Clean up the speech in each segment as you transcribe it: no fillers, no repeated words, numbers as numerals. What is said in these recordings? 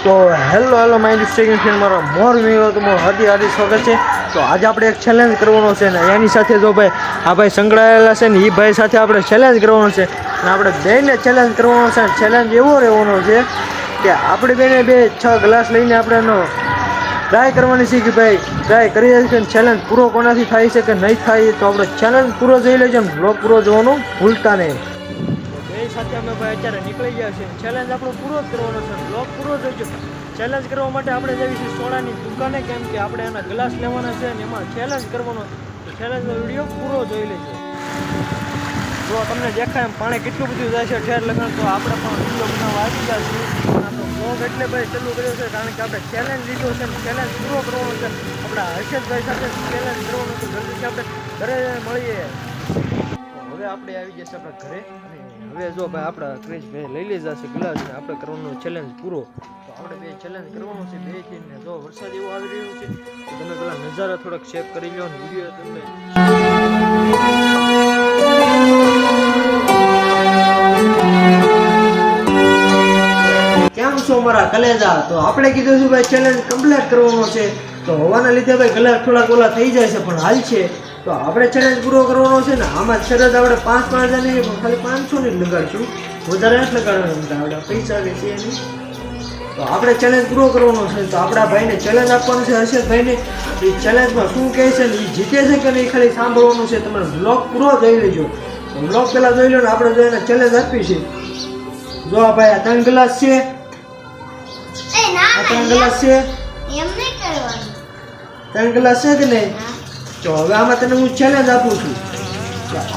તો hello my district friend મારો મોર video તમારું હાર્દિક સ્વાગત છે. તો આજે આપણે એક ચેલેન્જ કરવાનો છે ને એની સાથે જો ભાઈ આ ભાઈ સંકળાયેલા છે ને એ ભાઈ સાથે આપણે ચેલેન્જ કરવાનો છે અને આપણે બેને ચેલેન્જ કરવાનો છે. ચેલેન્જ એવો રહેવાનો છે કે આપણે બેને 6 ગ્લાસ લઈને આપણે એનો ટ્રાય કરવાની છે કે ભાઈ ટ્રાય કરી છે ને ચેલેન્જ પૂરો કોનાથી થાય છે કે નહીં થાય. તો આપણે ચેલેન્જ પૂરો જોઈ લેજો ને બ્લોગ પૂરો જોવાનું ભૂલતા નહીં. સાથે અમે ભાઈ અત્યારે નીકળી ગયા છીએ. ચેલેન્જ આપણો પૂરો જ કરવાનો છે, બ્લોગ પૂરો જોઈજો. ચેલેન્જ કરવા માટે આપણે જઈએ છીએ સોડાની દુકાને, કેમ કે આપણે એના ગ્લાસ લેવાના છે અને એમાં ચેલેન્જ કરવાનો. તો ચેલેન્જનો વિડીયો પૂરો જોઈ લેજો. જો તમને દેખાય એમ પાણી કેટલું બધું જાય છે ઠેર લગાડ, તો આપણે પણ વિડીયો બનાવવા આવી ગયા છીએ. આપણો બ્લોગ એટલે ભાઈ ચાલુ કર્યો છે કારણ કે આપણે ચેલેન્જ લીધો છે અને ચેલેન્જ પૂરો કરવાનો છે. આપણા હર્ષદભાઈ સાથે ચેલેન્જ કરવાનો છે. જલ્દીથી આપણે ઘરે મળીએ. હવે આપણે આવી જશે આપણા ઘરે. હવે જો ભાઈ આપણા ક્રિશભાઈ લઈ લીધા છે ગ્લાસ ને આપણે કરવાનો ચેલેન્જ પૂરો. તો આપણે બે ચેલેન્જ કરવાનું છે 2 થી ને. જો વરસાદ એવો આવી રહ્યો છે તો તમે પેલા નજારા થોડાક ચેક કરી લો ને વિડીયો તમે કેમ છો મારા કલેજા. તો આપણે કીધું છે ભાઈ ચેલેન્જ કમ્પ્લીટ કરવાનો છે. તો હોવાના લીધે ભાઈ ગ્લાસ થોડાક ઓલા થઈ જાય છે પણ હાલ છે. તો આપણે ચેલેન્જ પૂરો કરવાનો છે ને. આમાં શરત આપણે 5 જણની ખાલી 500 ની લગાડશું, વધારે નથી લગાડવાનું. આપણે પૈસા કે છે એની. તો આપણે ચેલેન્જ પૂરો કરવાનો છે. તો આપણા ભાઈને ચેલેન્જ આપવાનું છે હર્ષદભાઈને. એ ચેલેન્જમાં શું કહે છે ને એ જીતે છે કે નહીં ખાલી સાંભળવાનું છે. તમારે બ્લોગ પૂરો જોઈ લેજો. તો બ્લોગ પહેલાં જોઈ લો ને આપણે જો એને ચેલેન્જ આપી છે. જો ભાઈ આ 3 ગ્લાસ છે, આ 3 ગ્લાસ છે, 3 ગ્લાસ છે કે નહીં. તો હવે આમાં તને હું ચેલેન્જ આપું છું.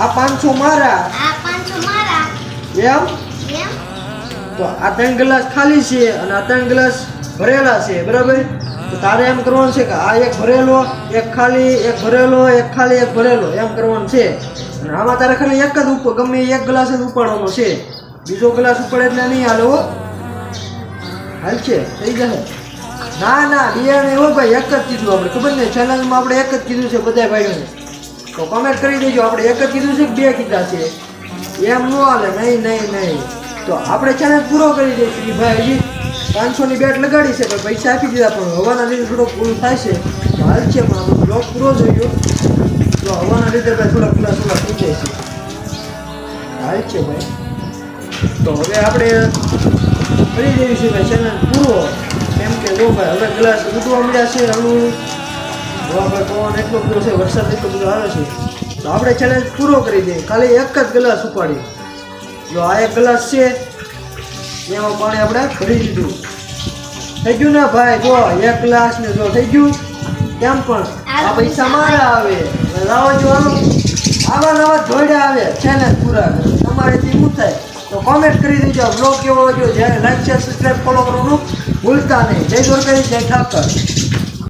આ 500 મારા, એમ. તો આ 3 ગ્લાસ ખાલી છે અને આ 3 ગ્લાસ ભરેલા છે, બરાબર. તો તારે એમ કરવાનું છે કે આ એક ભરેલો, એક ખાલી, એક ભરેલો, એક ખાલી, એક ભરેલો, એમ કરવાનું છે. અને આમાં તારે ખાલી એક જ ઉપર ગમે એક ગ્લાસ જ ઉપાડવાનો છે. બીજો ગ્લાસ ઉપાડે એટલે નહીં હાલે હો. હાલ છે થઈ જશે. ના બિયારણ એવો ભાઈ એક જ કીધું આપણે, ખબર ને ચેલેન્જમાં આપણે એક જ કીધું છે બધા ભાઈઓને. તો કમેન્ટ કરી દેજો આપણે એક જ કીધું છે કે 2 કીધા છે, એમ ન હાલે. નહીં. તો આપણે ચેલેન્જ પૂરો કરી દઈશું. ભાઈ હજી 500 ની બેટ લગાડી છે પણ પૈસા આપી દીધા, પણ હવાના લીધે થોડોક પૂરું થાય છે. હાલ છે પણ આપણો બ્લોગ પૂરો જોયો. તો હવાના લીધે ભાઈ થોડા ગ્લાસ ઓલા થઈ જાય છે. હાલ છે ભાઈ. તો હવે આપણે કરી દેવી છે ભાઈ ચેલેન્જ પૂરો. કેમ કે જો ભાઈ હવે ગ્લાસ ઉડવા મળ્યા છે. હળવું ભાઈ પવન એટલો બધો છે, વરસાદ એટલો બધો આવે છે. તો આપણે ચેલેન્જ પૂરો કરી દઈએ. ખાલી એક જ ગ્લાસ ઉપાડી. જો આ એક ગ્લાસ છે એમાં પાણી આપણે ભરી દીધું. થઈ ગયું ને ભાઈ. જો એક ગ્લાસ ને જો થઈ ગયું. કેમ પણ આ પૈસા મારા આવે. લાવો જો આવા નવા ધોડ્યા આવે ચેલેન્જ પૂરા કરે. તમારેથી શું થાય તો કોમેન્ટ કરી દેજો. બ્લોગ કેવો લાગ્યો, જ્યારે લાઈક શેર સબસ્ક્રાઈબ ફોલો કરવાનું ભૂલતા નહીં. જય દ્વારકાધીશ, જય ઠાકર.